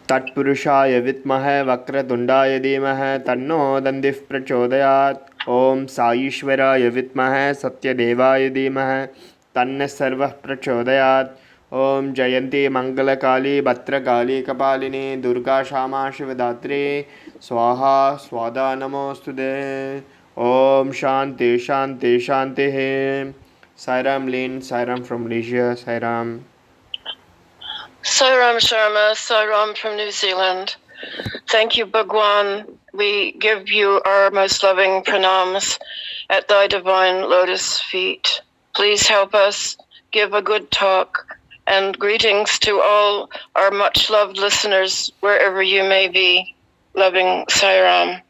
तत्पुरुषाय विद्महे वक्रतुण्डाय धीमहि तन्नो दन्तिः प्रचोदयात्। ॐ साईश्वराय विद्महे सत्यदेवाय धीमहि तन्नः सर्वः प्रचोदयात्। ॐ जयन्ती मङ्गलकाली भद्रकाली कपालिनी दुर्गा क्षमा शिवदात्री स्वाहा स्वादा नमोऽस्तुते। ॐ शान्ति शान्ति शान्तिः। Sairam Lin, Sairam from Malaysia, Sairam. Sairam Sharma, Sairam from New Zealand. Thank you, Bhagavan. We give you our most loving pranams at thy divine lotus feet. Please help us give a good talk, and greetings to all our much loved listeners wherever you may be. Loving Sairam.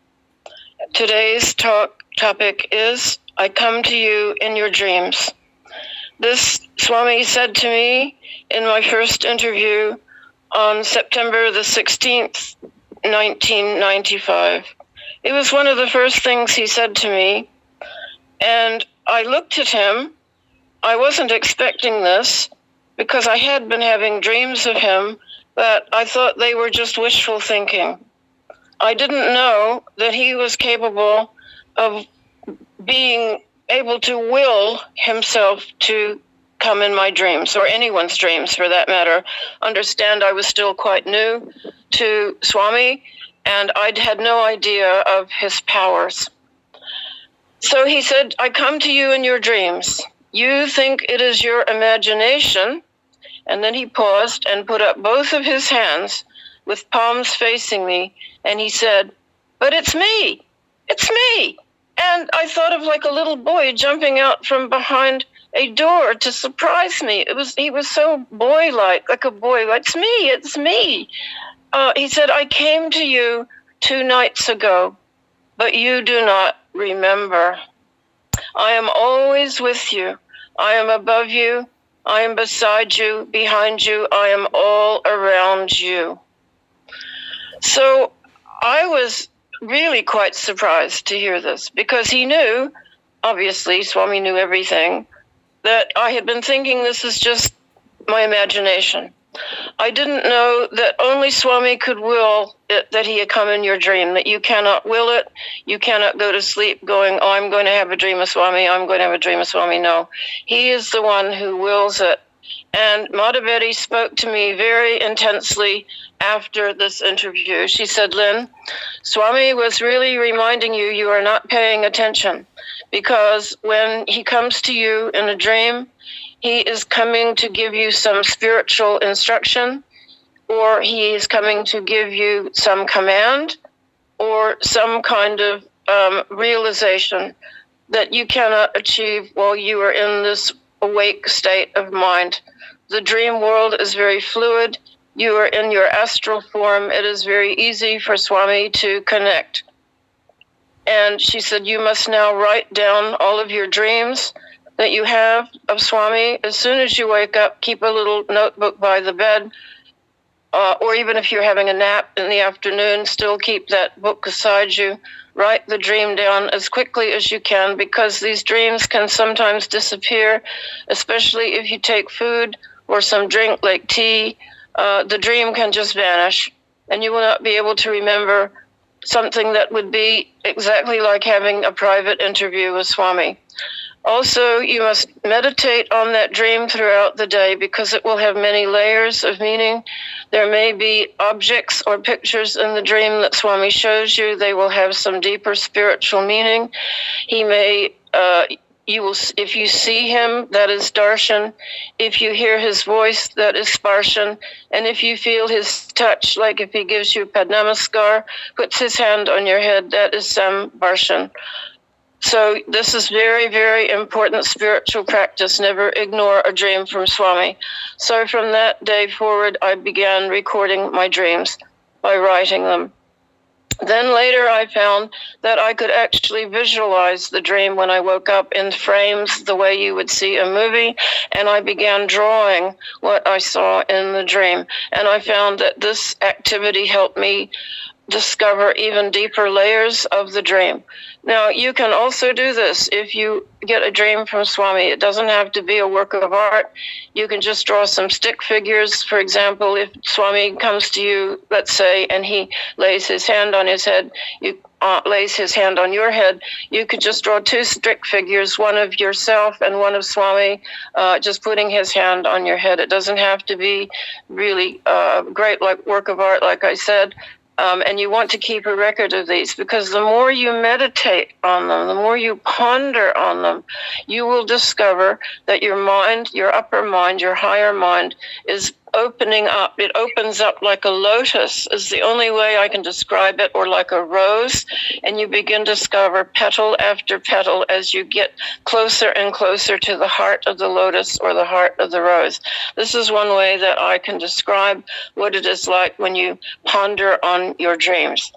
Today's topic is I come to you in your dreams. This Swami said to me in my first interview on September the 16th, 1995. It was one of the first things he said to me, and I looked at him. I wasn't expecting this because I had been having dreams of him, but I thought they were just wishful thinking. I didn't know that he was capable of being able to will himself to come in my dreams, or anyone's dreams for that matter. Understand, I was still quite new to Swami, and I'd had no idea of his powers. So he said, I come to you in your dreams. You think it is your imagination. And then he paused and put up both of his hands with palms facing me, and he said, but it's me. It's me. And I thought of like a little boy jumping out from behind a door to surprise me. He was so boy-like, like a boy. It's me, it's me. He said, I came to you 2 nights ago, but you do not remember. I am always with you. I am above you. I am beside you, behind you. I am all around you. So I was really quite surprised to hear this, because he knew, obviously, Swami knew everything, that I had been thinking this is just my imagination. I didn't know that only Swami could will it, that he had come in your dream, that you cannot will it. You cannot go to sleep going, oh, I'm going to have a dream of Swami, I'm going to have a dream of Swami. No, he is the one who wills it. And Madhavedi spoke to me very intensely after this interview. She said, Lynn, Swami was really reminding you you are not paying attention, because when he comes to you in a dream, he is coming to give you some spiritual instruction, or he is coming to give you some command, or some kind of realization that you cannot achieve while you are in this awake state of mind. The dream world is very fluid. You are in your astral form. It is very easy for Swami to connect. And she said, you must now write down all of your dreams that you have of Swami. As soon as you wake up, keep a little notebook by the bed, or even if you're having a nap in the afternoon, still keep that book beside you. Write the dream down as quickly as you can, because these dreams can sometimes disappear, especially if you take food or some drink like tea. The dream can just vanish, and you will not be able to remember something that would be exactly like having a private interview with Swami. Also, you must meditate on that dream throughout the day, because it will have many layers of meaning. There may be objects or pictures in the dream that Swami shows you. They will have some deeper spiritual meaning. He may, if you see him, that is darshan. If you hear his voice, that is sparshan. And if you feel his touch, like if he gives you padnamaskar, puts his hand on your head, that is sambarshan. So this is very, very important spiritual practice. Never ignore a dream from Swami. So from that day forward, I began recording my dreams by writing them. Then later I found that I could actually visualize the dream when I woke up in frames, the way you would see a movie, and I began drawing what I saw in the dream. And I found that this activity helped me discover even deeper layers of the dream. Now, you can also do this if you get a dream from Swami. It doesn't have to be a work of art. You can just draw some stick figures. For example, if Swami comes to you, let's say, and he lays his hand on his head, lays his hand on your head, you could just draw two stick figures, one of yourself and one of Swami, just putting his hand on your head. It doesn't have to be really great like work of art, like I said. And you want to keep a record of these, because the more you meditate on them, the more you ponder on them, you will discover that your mind, your upper mind, your higher mind is opening up. It opens up like a lotus is the only way I can describe it, or like a rose, and you begin to discover petal after petal as you get closer and closer to the heart of the lotus or the heart of the rose. This is one way that I can describe what it is like when you ponder on your dreams.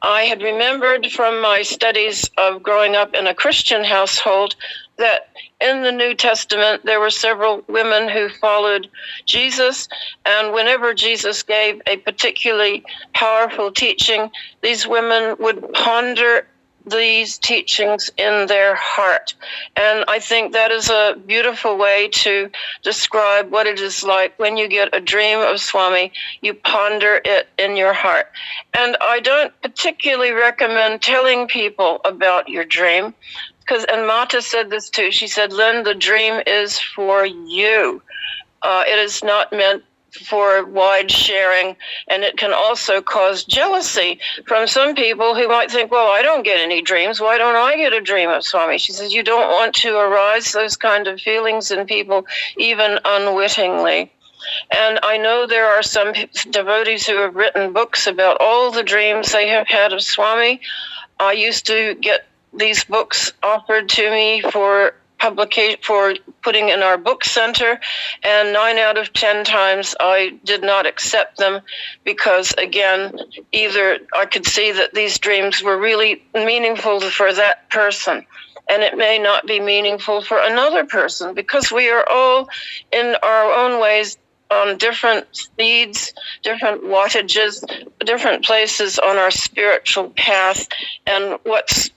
I had remembered from my studies of growing up in a Christian household that in the New Testament there were several women who followed Jesus, and whenever Jesus gave a particularly powerful teaching, these women would ponder these teachings in their heart. And I think that is a beautiful way to describe what it is like when you get a dream of Swami. You ponder it in your heart. And I don't particularly recommend telling people about your dream, because, and Mata said this too, she said, Lynn, the dream is for you. It is not meant for wide sharing, and it can also cause jealousy from some people who might think, well, I don't get any dreams. Why don't I get a dream of Swami? She says, you don't want to arouse those kind of feelings in people, even unwittingly. And I know there are some devotees who have written books about all the dreams they have had of Swami. I used to get these books offered to me for publication, for putting in our book center, and 9 out of 10 times I did not accept them, because again, either I could see that these dreams were really meaningful for that person, and it may not be meaningful for another person, because we are all in our own ways on different speeds, different wattages, different places on our spiritual path, and what's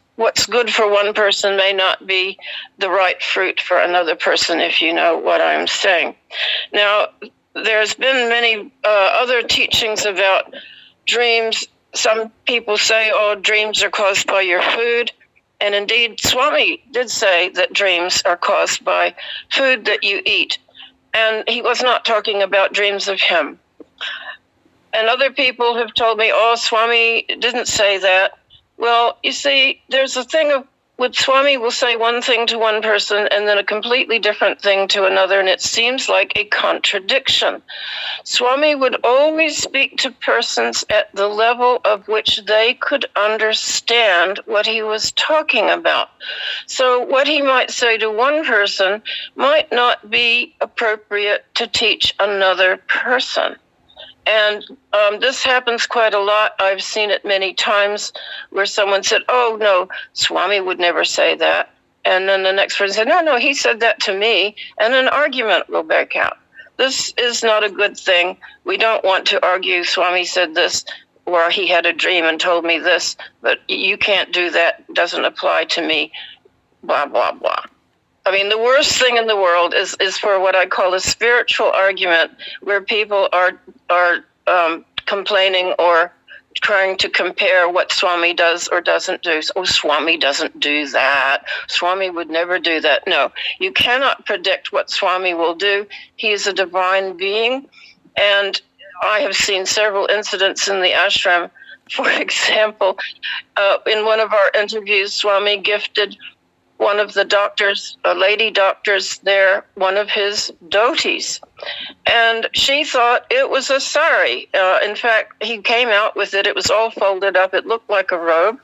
good for one person may not be the right fruit for another person, if you know what I'm saying. Now, there's been many other teachings about dreams. Some people say, oh, dreams are caused by your food. And indeed, Swami did say that dreams are caused by food that you eat. And he was not talking about dreams of him. And other people have told me, oh, Swami didn't say that. Well, you see, there's a thing of, with Swami will say one thing to one person and then a completely different thing to another, and it seems like a contradiction. Swami would always speak to persons at the level of which they could understand what he was talking about. So what he might say to one person might not be appropriate to teach another person. And this happens quite a lot. I've seen it many times where someone said, oh, no, Swami would never say that. And then the next person said, no, he said that to me. And an argument will break out. This is not a good thing. We don't want to argue, Swami said this, or he had a dream and told me this, but you can't do that. It doesn't apply to me, blah, blah, blah. I mean, the worst thing in the world is for what I call a spiritual argument, where people are complaining or trying to compare what Swami does or doesn't do. Oh, Swami doesn't do that. Swami would never do that. No, you cannot predict what Swami will do. He is a divine being, and I have seen several incidents in the ashram. For example, in one of our interviews, Swami gifted one of the doctors, lady doctors there, one of his dhotis. And she thought it was a sari. In fact, he came out with it. It was all folded up. It looked like a robe.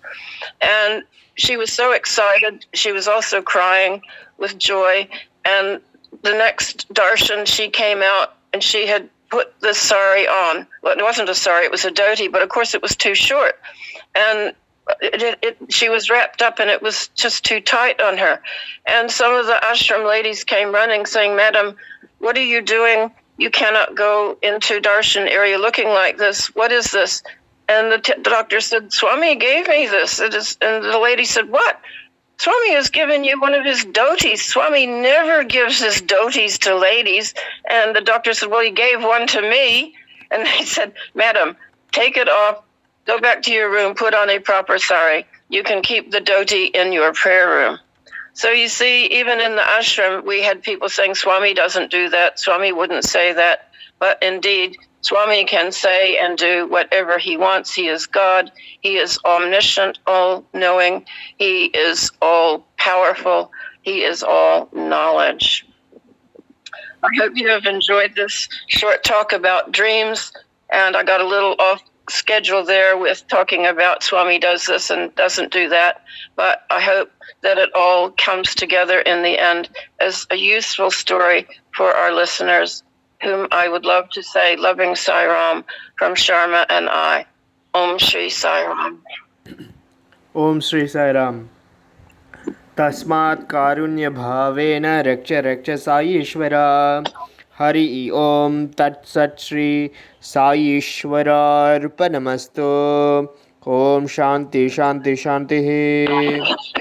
And she was so excited. She was also crying with joy. And the next darshan, she came out and she had put the sari on. Well, it wasn't a sari, it was a dhoti, but of course it was too short. And she was wrapped up and it was just too tight on her. And some of the ashram ladies came running saying, Madam, what are you doing? You cannot go into darshan area looking like this. What is this? And the doctor said, Swami gave me this. And the lady said, what? Swami has given you one of his dhotis. Swami never gives his dhotis to ladies. And the doctor said, well, he gave one to me. And they said, madam, take it off, go back to your room, put on a proper sari. You can keep the dhoti in your prayer room. So you see, even in the ashram, we had people saying, Swami doesn't do that. Swami wouldn't say that. But indeed, Swami can say and do whatever he wants. He is God. He is omniscient, all-knowing. He is all-powerful. He is all knowledge. I hope you have enjoyed this short talk about dreams. And I got a little off schedule there with talking about Swami does this and doesn't do that. But I hope that it all comes together in the end as a useful story for our listeners, whom I would love to say, loving Sai Ram from Sharma and I. Om Shri Sai Ram. Om Shri Sai Ram. Tasmat karunya bhavena raksha raksha Saishwara. Hari Om Tat Sat Shri Saishwara Arpanamastu. Om Shanti Shanti Shanti.